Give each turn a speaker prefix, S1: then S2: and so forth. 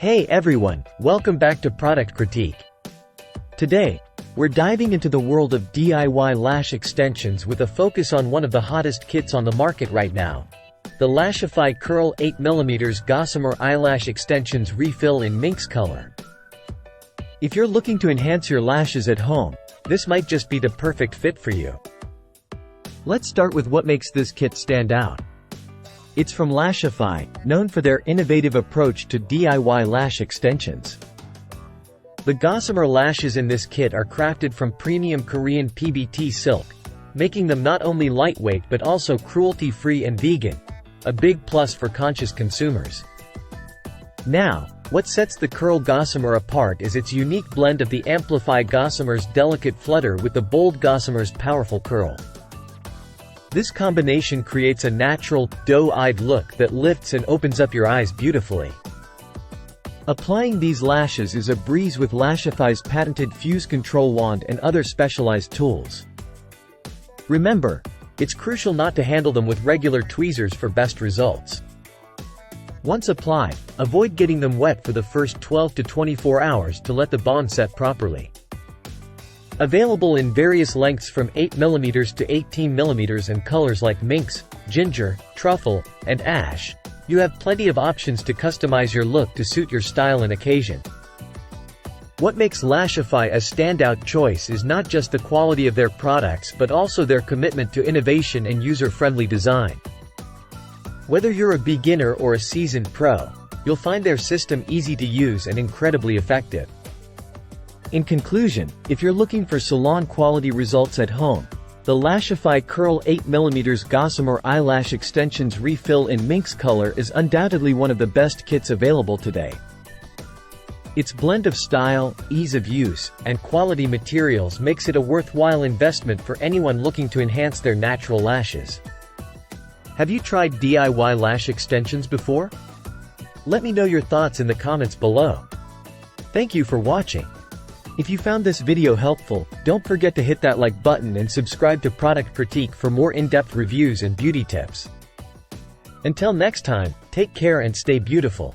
S1: Hey everyone, welcome back to Product Critique. Today, we're diving into the world of DIY lash extensions with a focus on one of the hottest kits on the market right now. The Lashify Curl 8mm Gossamer Eyelash Extensions Refill in Minx Color. If you're looking to enhance your lashes at home, this might just be the perfect fit for you. Let's start with what makes this kit stand out. It's from Lashify, known for their innovative approach to DIY lash extensions. The Gossamer lashes in this kit are crafted from premium Korean PBT silk, making them not only lightweight but also cruelty-free and vegan, a big plus for conscious consumers. Now, what sets the Curl Gossamer apart is its unique blend of the Amplify Gossamer's delicate flutter with the bold Gossamer's powerful curl. This combination creates a natural, doe-eyed look that lifts and opens up your eyes beautifully. Applying these lashes is a breeze with Lashify's patented Fuse Control Wand and other specialized tools. Remember, it's crucial not to handle them with regular tweezers for best results. Once applied, avoid getting them wet for the first 12 to 24 hours to let the bond set properly. Available in various lengths from 8mm to 18mm and colors like minx, ginger, truffle, and ash, you have plenty of options to customize your look to suit your style and occasion. What makes Lashify a standout choice is not just the quality of their products but also their commitment to innovation and user-friendly design. Whether you're a beginner or a seasoned pro, you'll find their system easy to use and incredibly effective. In conclusion, if you're looking for salon-quality results at home, the Lashify Curl 8mm Gossamer Eyelash Extensions Refill in Minx Color is undoubtedly one of the best kits available today. Its blend of style, ease of use, and quality materials makes it a worthwhile investment for anyone looking to enhance their natural lashes. Have you tried DIY lash extensions before? Let me know your thoughts in the comments below. Thank you for watching. If you found this video helpful, don't forget to hit that like button and subscribe to Product Critique for more in-depth reviews and beauty tips. Until next time, take care and stay beautiful.